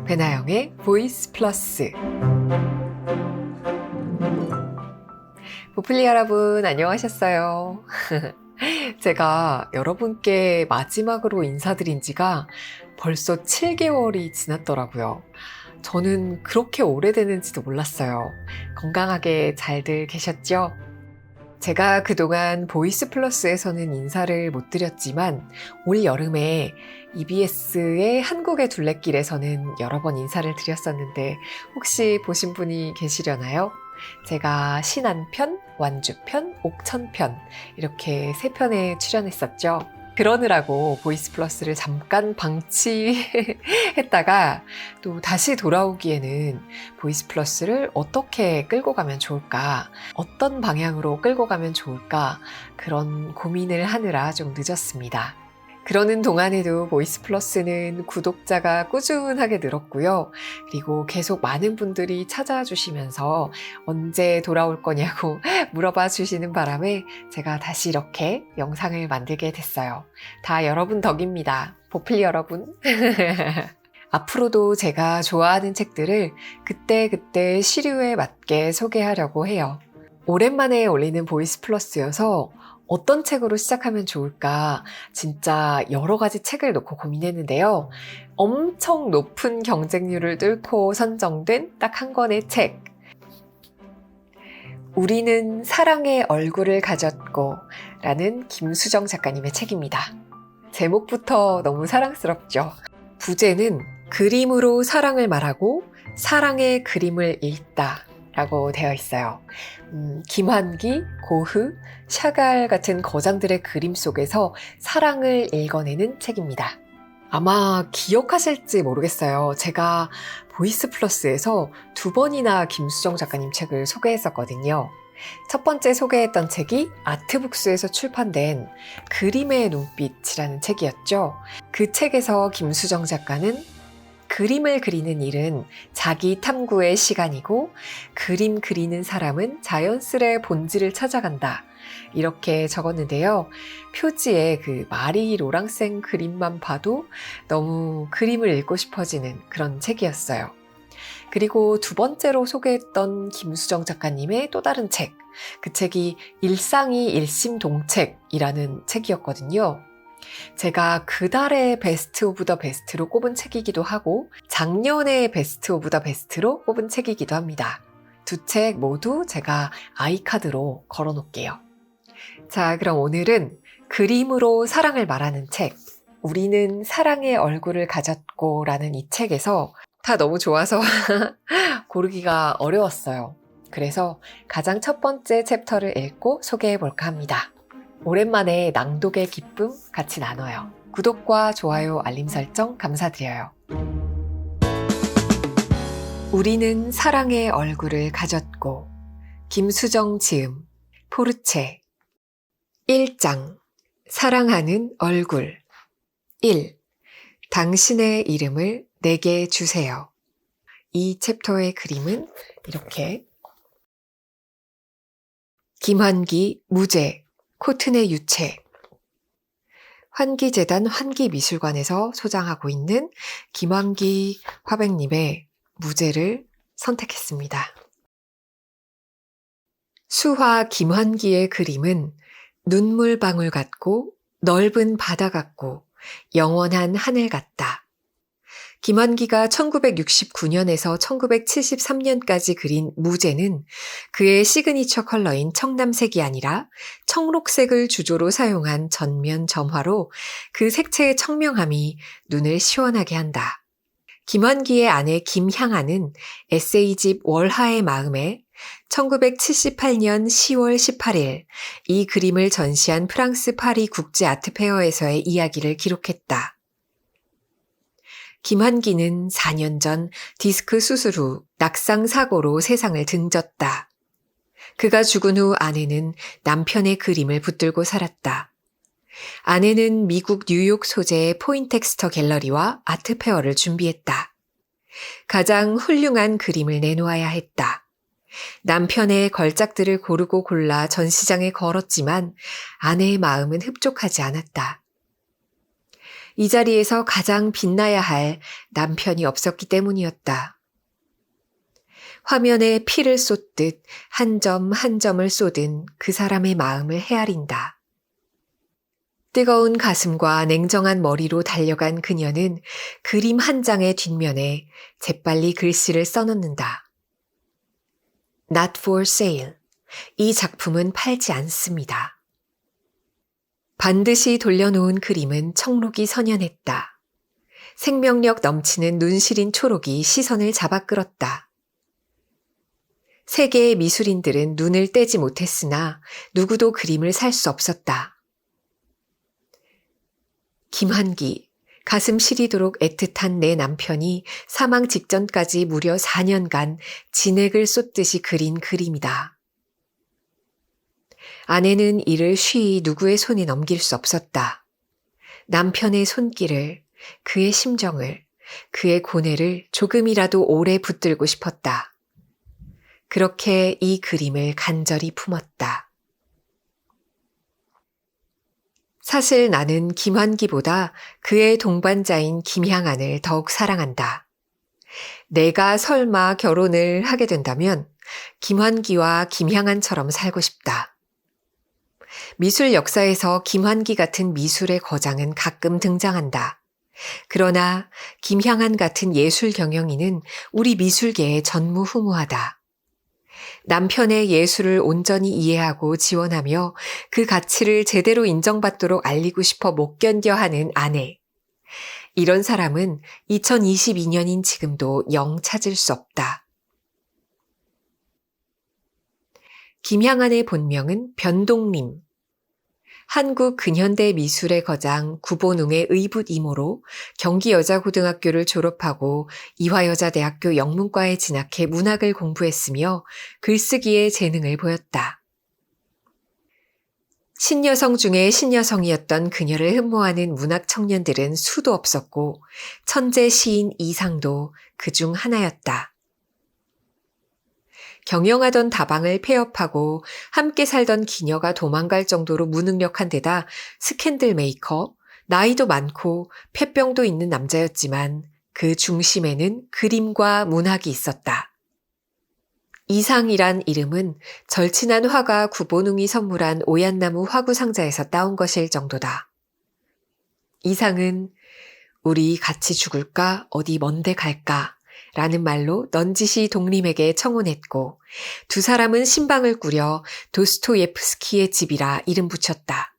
배나영의 보이스 플러스. 보플리 여러분, 안녕하셨어요? 제가 여러분께 마지막으로 인사드린 지가 벌써 7개월이 지났더라고요. 저는 그렇게 오래되는지도 몰랐어요. 건강하게 잘들 계셨죠? 제가 그동안 보이스 플러스에서는 인사를 못 드렸지만 올 여름에 EBS의 한국의 둘레길에서는 여러 번 인사를 드렸었는데 혹시 보신 분이 계시려나요? 제가 신안편, 완주편, 옥천편 이렇게 3편에 출연했었죠. 그러느라고 보이스 플러스를 잠깐 방치했다가 또 다시 돌아오기에는 보이스 플러스를 어떻게 끌고 가면 좋을까, 어떤 방향으로 끌고 가면 좋을까 그런 고민을 하느라 좀 늦었습니다. 그러는 동안에도 보이스 플러스는 구독자가 꾸준하게 늘었고요. 그리고 계속 많은 분들이 찾아와 주시면서 언제 돌아올 거냐고 물어봐 주시는 바람에 제가 다시 이렇게 영상을 만들게 됐어요. 다 여러분 덕입니다. 보플리 여러분. 앞으로도 제가 좋아하는 책들을 그때그때 시류에 맞게 소개하려고 해요. 오랜만에 올리는 보이스 플러스여서 어떤 책으로 시작하면 좋을까 진짜 여러 가지 책을 놓고 고민했는데요. 엄청 높은 경쟁률을 뚫고 선정된 딱 한 권의 책. 우리는 사랑의 얼굴을 가졌고 라는 김수정 작가님의 책입니다. 제목부터 너무 사랑스럽죠. 부제는 그림으로 사랑을 말하고 사랑의 그림을 읽다 라고 되어 있어요. 김환기, 고흐, 샤갈 같은 거장들의 그림 속에서 사랑을 읽어내는 책입니다. 아마 기억하실지 모르겠어요. 제가 보이스 플러스에서 2번이나 김수정 작가님 책을 소개했었거든요. 첫 번째 소개했던 책이 아트북스에서 출판된 그림의 눈빛이라는 책이었죠. 그 책에서 김수정 작가는 그림을 그리는 일은 자기 탐구의 시간이고 그림 그리는 사람은 자연스레 본질을 찾아간다. 이렇게 적었는데요. 표지에 그 마리 로랑생 그림만 봐도 너무 그림을 읽고 싶어지는 그런 책이었어요. 그리고 2번째로 소개했던 김수정 작가님의 또 다른 책. 그 책이 일상이 일심동책이라는 책이었거든요. 제가 그달의 베스트 오브 더 베스트로 꼽은 책이기도 하고 작년의 베스트 오브 더 베스트로 꼽은 책이기도 합니다. 두 책 모두 제가 아이카드로 걸어 놓을게요. 자, 그럼 오늘은 그림으로 사랑을 말하는 책, 우리는 사랑의 얼굴을 가졌고 라는 이 책에서 다 너무 좋아서 고르기가 어려웠어요. 그래서 가장 첫 번째 챕터를 읽고 소개해 볼까 합니다. 오랜만에 낭독의 기쁨 같이 나눠요. 구독과 좋아요, 알림 설정 감사드려요. 우리는 사랑의 얼굴을 가졌고 김수정 지음 포르체 1장 사랑하는 얼굴 1. 당신의 이름을 내게 주세요. 이 챕터의 그림은 이렇게 김환기 무제 코튼의 유체 환기재단 환기미술관에서 소장하고 있는 김환기 화백님의 무제를 선택했습니다. 수화 김환기의 그림은 눈물방울 같고 넓은 바다 같고 영원한 하늘 같다. 김환기가 1969년에서 1973년까지 그린 무제는 그의 시그니처 컬러인 청남색이 아니라 청록색을 주조로 사용한 전면 점화로 그 색채의 청명함이 눈을 시원하게 한다. 김환기의 아내 김향아는 에세이집 월하의 마음에 1978년 10월 18일 이 그림을 전시한 프랑스 파리 국제 아트페어에서의 이야기를 기록했다. 김환기는 4년 전 디스크 수술 후 낙상 사고로 세상을 등졌다. 그가 죽은 후 아내는 남편의 그림을 붙들고 살았다. 아내는 미국 뉴욕 소재의 포인텍스터 갤러리와 아트페어를 준비했다. 가장 훌륭한 그림을 내놓아야 했다. 남편의 걸작들을 고르고 골라 전시장에 걸었지만 아내의 마음은 흡족하지 않았다. 이 자리에서 가장 빛나야 할 남편이 없었기 때문이었다. 화면에 피를 쏟듯 한 점 한 점을 쏟은 그 사람의 마음을 헤아린다. 뜨거운 가슴과 냉정한 머리로 달려간 그녀는 그림 한 장의 뒷면에 재빨리 글씨를 써놓는다. Not for sale. 이 작품은 팔지 않습니다. 반드시 돌려놓은 그림은 청록이 선연했다. 생명력 넘치는 눈시린 초록이 시선을 잡아 끌었다. 세계의 미술인들은 눈을 떼지 못했으나 누구도 그림을 살 수 없었다. 김환기, 가슴 시리도록 애틋한 내 남편이 사망 직전까지 무려 4년간 진액을 쏟듯이 그린 그림이다. 아내는 이를 쉬이 누구의 손에 넘길 수 없었다. 남편의 손길을, 그의 심정을, 그의 고뇌를 조금이라도 오래 붙들고 싶었다. 그렇게 이 그림을 간절히 품었다. 사실 나는 김환기보다 그의 동반자인 김향안을 더욱 사랑한다. 내가 설마 결혼을 하게 된다면 김환기와 김향안처럼 살고 싶다. 미술 역사에서 김환기 같은 미술의 거장은 가끔 등장한다. 그러나 김향안 같은 예술 경영인은 우리 미술계에 전무후무하다. 남편의 예술을 온전히 이해하고 지원하며 그 가치를 제대로 인정받도록 알리고 싶어 못 견뎌 하는 아내. 이런 사람은 2022년인 지금도 영 찾을 수 없다. 김향안의 본명은 변동림. 한국 근현대 미술의 거장 구본웅의 의붓 이모로 경기여자고등학교를 졸업하고 이화여자대학교 영문과에 진학해 문학을 공부했으며 글쓰기에 재능을 보였다. 신여성 중에 신여성이었던 그녀를 흠모하는 문학 청년들은 수도 없었고 천재 시인 이상도 그중 하나였다. 경영하던 다방을 폐업하고 함께 살던 기녀가 도망갈 정도로 무능력한 데다 스캔들 메이커, 나이도 많고 폐병도 있는 남자였지만 그 중심에는 그림과 문학이 있었다. 이상이란 이름은 절친한 화가 구본웅이 선물한 오얏나무 화구 상자에서 따온 것일 정도다. 이상은 우리 같이 죽을까 어디 먼데 갈까 라는 말로 넌지시 독림에게 청혼했고 두 사람은 신방을 꾸려 도스토예프스키의 집이라 이름 붙였다.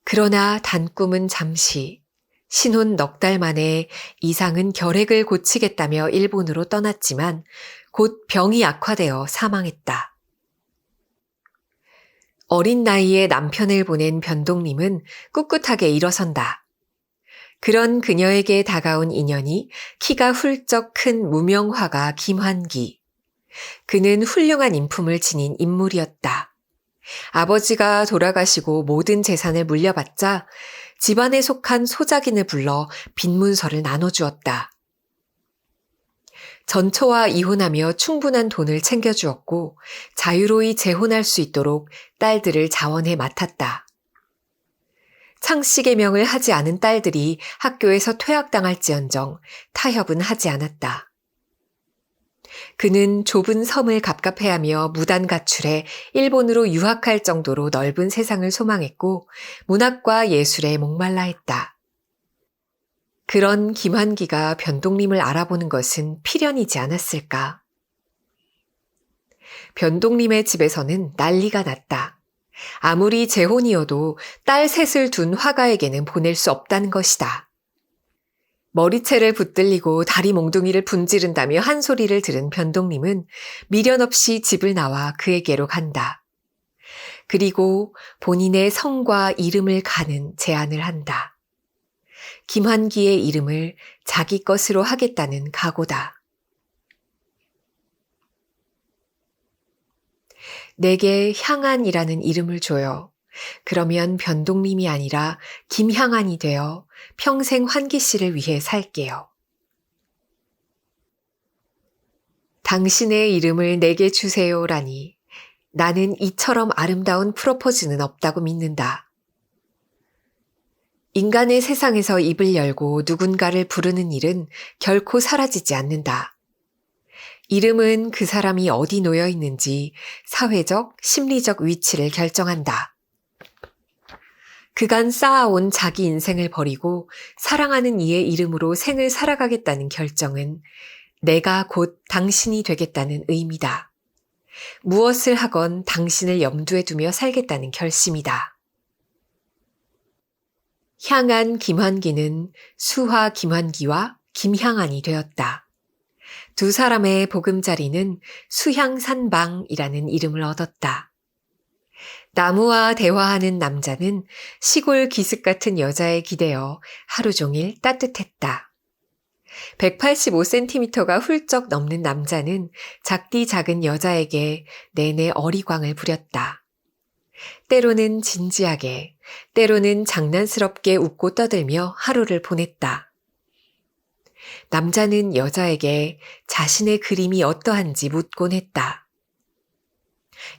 그러나 단꿈은 잠시, 신혼 넉 달 만에 이상은 결핵을 고치겠다며 일본으로 떠났지만 곧 병이 악화되어 사망했다. 어린 나이에 남편을 보낸 변동님은 꿋꿋하게 일어선다. 그런 그녀에게 다가온 인연이 키가 훌쩍 큰 무명화가 김환기. 그는 훌륭한 인품을 지닌 인물이었다. 아버지가 돌아가시고 모든 재산을 물려받자 집안에 속한 소작인을 불러 빈문서를 나눠주었다. 전처와 이혼하며 충분한 돈을 챙겨주었고 자유로이 재혼할 수 있도록 딸들을 자원해 맡았다. 창씨개명을 하지 않은 딸들이 학교에서 퇴학당할지언정 타협은 하지 않았다. 그는 좁은 섬을 갑갑해하며 무단 가출해 일본으로 유학할 정도로 넓은 세상을 소망했고 문학과 예술에 목말라 했다. 그런 김환기가 변동림을 알아보는 것은 필연이지 않았을까. 변동림의 집에서는 난리가 났다. 아무리 재혼이어도 딸 셋을 둔 화가에게는 보낼 수 없다는 것이다. 머리채를 붙들리고 다리 몽둥이를 분지른다며 한 소리를 들은 변동림은 미련 없이 집을 나와 그에게로 간다. 그리고 본인의 성과 이름을 가는 제안을 한다. 김환기의 이름을 자기 것으로 하겠다는 각오다. 내게 향안이라는 이름을 줘요. 그러면 변동림이 아니라 김향안이 되어 평생 환기 씨를 위해 살게요. 당신의 이름을 내게 주세요라니 나는 이처럼 아름다운 프로포즈는 없다고 믿는다. 인간의 세상에서 입을 열고 누군가를 부르는 일은 결코 사라지지 않는다. 이름은 그 사람이 어디 놓여 있는지 사회적, 심리적 위치를 결정한다. 그간 쌓아온 자기 인생을 버리고 사랑하는 이의 이름으로 생을 살아가겠다는 결정은 내가 곧 당신이 되겠다는 의미다. 무엇을 하건 당신을 염두에 두며 살겠다는 결심이다. 향한 김환기는 수화 김환기와 김향안이 되었다. 두 사람의 보금자리는 수향산방이라는 이름을 얻었다. 나무와 대화하는 남자는 시골 기슭 같은 여자에 기대어 하루 종일 따뜻했다. 185cm가 훌쩍 넘는 남자는 작디 작은 여자에게 내내 어리광을 부렸다. 때로는 진지하게, 때로는 장난스럽게 웃고 떠들며 하루를 보냈다. 남자는 여자에게 자신의 그림이 어떠한지 묻곤 했다.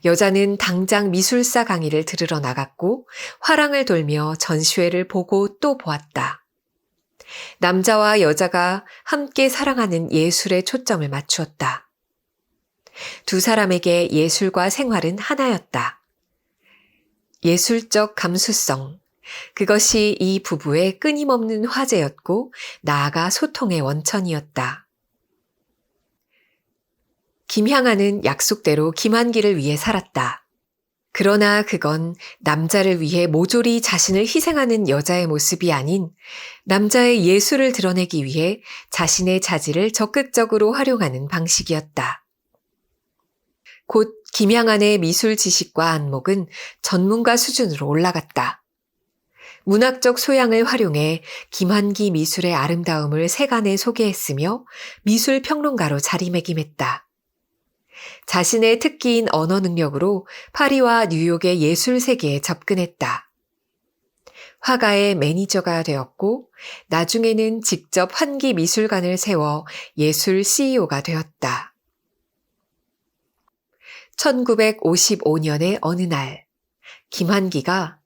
여자는 당장 미술사 강의를 들으러 나갔고 화랑을 돌며 전시회를 보고 또 보았다. 남자와 여자가 함께 사랑하는 예술에 초점을 맞추었다. 두 사람에게 예술과 생활은 하나였다. 예술적 감수성, 그것이 이 부부의 끊임없는 화제였고 나아가 소통의 원천이었다. 김향아는 약속대로 김환기를 위해 살았다. 그러나 그건 남자를 위해 모조리 자신을 희생하는 여자의 모습이 아닌 남자의 예술을 드러내기 위해 자신의 자질을 적극적으로 활용하는 방식이었다. 곧 김향안의 미술 지식과 안목은 전문가 수준으로 올라갔다. 문학적 소양을 활용해 김환기 미술의 아름다움을 세간에 소개했으며 미술 평론가로 자리매김했다. 자신의 특기인 언어 능력으로 파리와 뉴욕의 예술 세계에 접근했다. 화가의 매니저가 되었고 나중에는 직접 환기 미술관을 세워 예술 CEO가 되었다. 1955년의 어느 날, 김환기가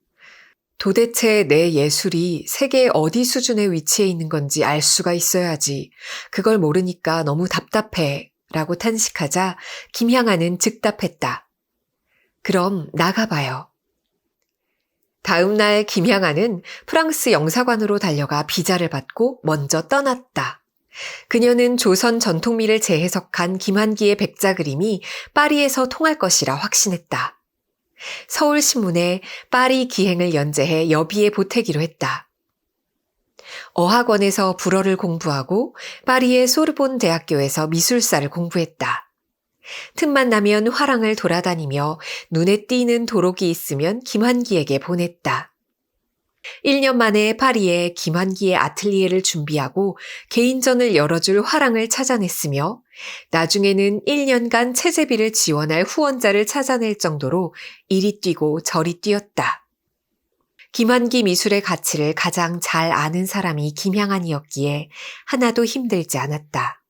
도대체 내 예술이 세계 어디 수준에 위치해 있는 건지 알 수가 있어야지. 그걸 모르니까 너무 답답해. 라고 탄식하자 김향아는 즉답했다. 그럼 나가봐요. 다음 날 김향아는 프랑스 영사관으로 달려가 비자를 받고 먼저 떠났다. 그녀는 조선 전통미를 재해석한 김환기의 백자 그림이 파리에서 통할 것이라 확신했다. 서울신문에 파리 기행을 연재해 여비에 보태기로 했다. 어학원에서 불어를 공부하고 파리의 소르본 대학교에서 미술사를 공부했다. 틈만 나면 화랑을 돌아다니며 눈에 띄는 도록이 있으면 김환기에게 보냈다. 1년 만에 파리에 김환기의 아틀리에를 준비하고 개인전을 열어줄 화랑을 찾아냈으며 나중에는 1년간 체제비를 지원할 후원자를 찾아낼 정도로 이리 뛰고 저리 뛰었다. 김환기 미술의 가치를 가장 잘 아는 사람이 김향안이었기에 하나도 힘들지 않았다.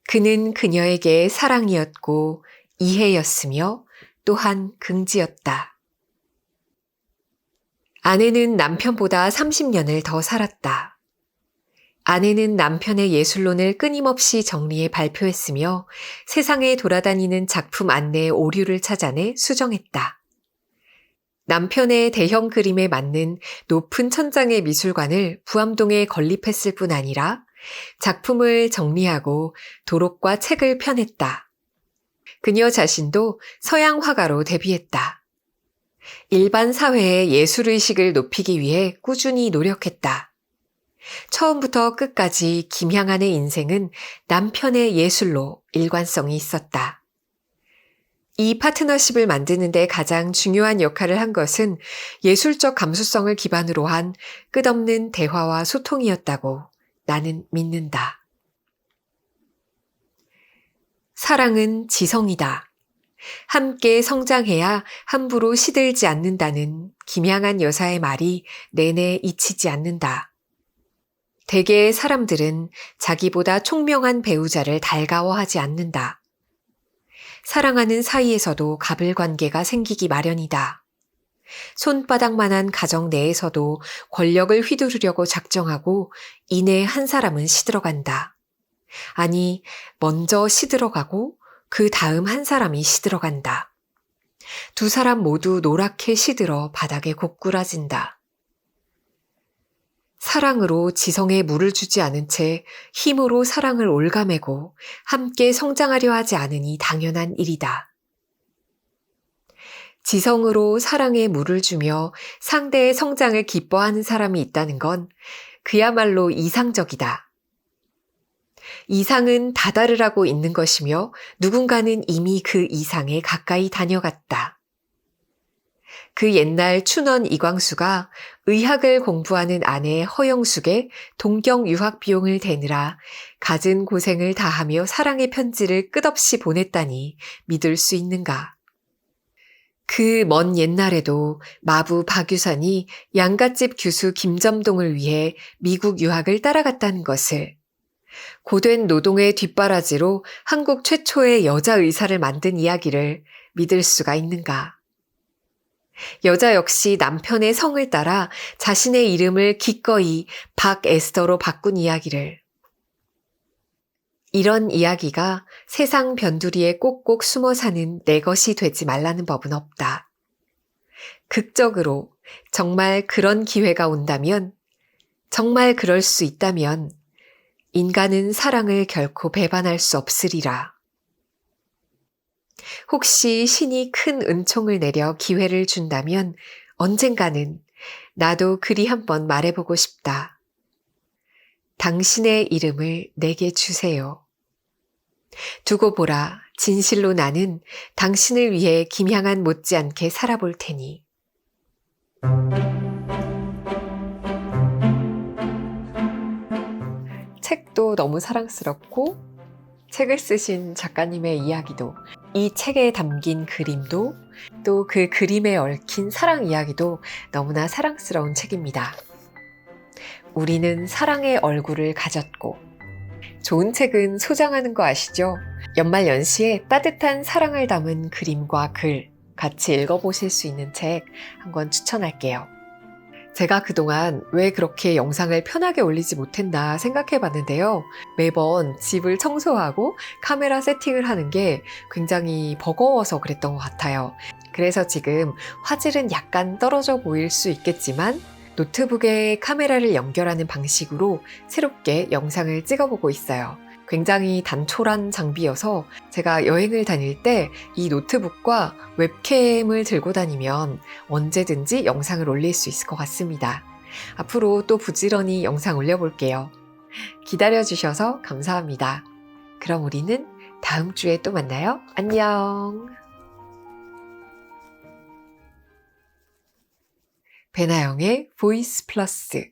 그는 그녀에게 사랑이었고 이해였으며 또한 긍지였다. 아내는 남편보다 30년을 더 살았다. 아내는 남편의 예술론을 끊임없이 정리해 발표했으며 세상에 돌아다니는 작품 안내의 오류를 찾아내 수정했다. 남편의 대형 그림에 맞는 높은 천장의 미술관을 부암동에 건립했을 뿐 아니라 작품을 정리하고 도록과 책을 펴냈다. 그녀 자신도 서양 화가로 데뷔했다. 일반 사회의 예술의식을 높이기 위해 꾸준히 노력했다. 처음부터 끝까지 김향안의 인생은 남편의 예술로 일관성이 있었다. 이 파트너십을 만드는 데 가장 중요한 역할을 한 것은 예술적 감수성을 기반으로 한 끝없는 대화와 소통이었다고 나는 믿는다. 사랑은 지성이다. 함께 성장해야 함부로 시들지 않는다는 김향안 여사의 말이 내내 잊히지 않는다. 대개의 사람들은 자기보다 총명한 배우자를 달가워하지 않는다. 사랑하는 사이에서도 갑을 관계가 생기기 마련이다. 손바닥만한 가정 내에서도 권력을 휘두르려고 작정하고 이내 한 사람은 시들어간다. 아니, 먼저 시들어가고 그 다음 한 사람이 시들어간다. 두 사람 모두 노랗게 시들어 바닥에 고꾸라진다. 사랑으로 지성에 물을 주지 않은 채 힘으로 사랑을 올가매고 함께 성장하려 하지 않으니 당연한 일이다. 지성으로 사랑에 물을 주며 상대의 성장을 기뻐하는 사람이 있다는 건 그야말로 이상적이다. 이상은 다다르라고 있는 것이며 누군가는 이미 그 이상에 가까이 다녀갔다. 그 옛날 춘원 이광수가 의학을 공부하는 아내 허영숙의 동경 유학 비용을 대느라 갖은 고생을 다하며 사랑의 편지를 끝없이 보냈다니 믿을 수 있는가? 그 먼 옛날에도 마부 박유선이 양갓집 교수 김점동을 위해 미국 유학을 따라갔다는 것을, 고된 노동의 뒷바라지로 한국 최초의 여자 의사를 만든 이야기를 믿을 수가 있는가? 여자 역시 남편의 성을 따라 자신의 이름을 기꺼이 박에스더로 바꾼 이야기를. 이런 이야기가 세상 변두리에 꼭꼭 숨어 사는 내 것이 되지 말라는 법은 없다. 극적으로 정말 그런 기회가 온다면, 정말 그럴 수 있다면 인간은 사랑을 결코 배반할 수 없으리라. 혹시 신이 큰 은총을 내려 기회를 준다면 언젠가는 나도 그리 한번 말해보고 싶다. 당신의 이름을 내게 주세요. 두고 보라, 진실로 나는 당신을 위해 김향한 못지않게 살아볼 테니. 책도 너무 사랑스럽고 책을 쓰신 작가님의 이야기도, 이 책에 담긴 그림도, 또 그 그림에 얽힌 사랑 이야기도 너무나 사랑스러운 책입니다. 우리는 사랑의 얼굴을 가졌고, 좋은 책은 소장하는 거 아시죠? 연말연시에 따뜻한 사랑을 담은 그림과 글 같이 읽어보실 수 있는 책 한 권 추천할게요. 제가 그동안 왜 그렇게 영상을 편하게 올리지 못했나 생각해 봤는데요. 매번 집을 청소하고 카메라 세팅을 하는 게 굉장히 버거워서 그랬던 것 같아요. 그래서 지금 화질은 약간 떨어져 보일 수 있겠지만 노트북에 카메라를 연결하는 방식으로 새롭게 영상을 찍어보고 있어요. 굉장히 단촐한 장비여서 제가 여행을 다닐 때 이 노트북과 웹캠을 들고 다니면 언제든지 영상을 올릴 수 있을 것 같습니다. 앞으로 또 부지런히 영상 올려볼게요. 기다려주셔서 감사합니다. 그럼 우리는 다음 주에 또 만나요. 안녕. 배나영의 보이스 플러스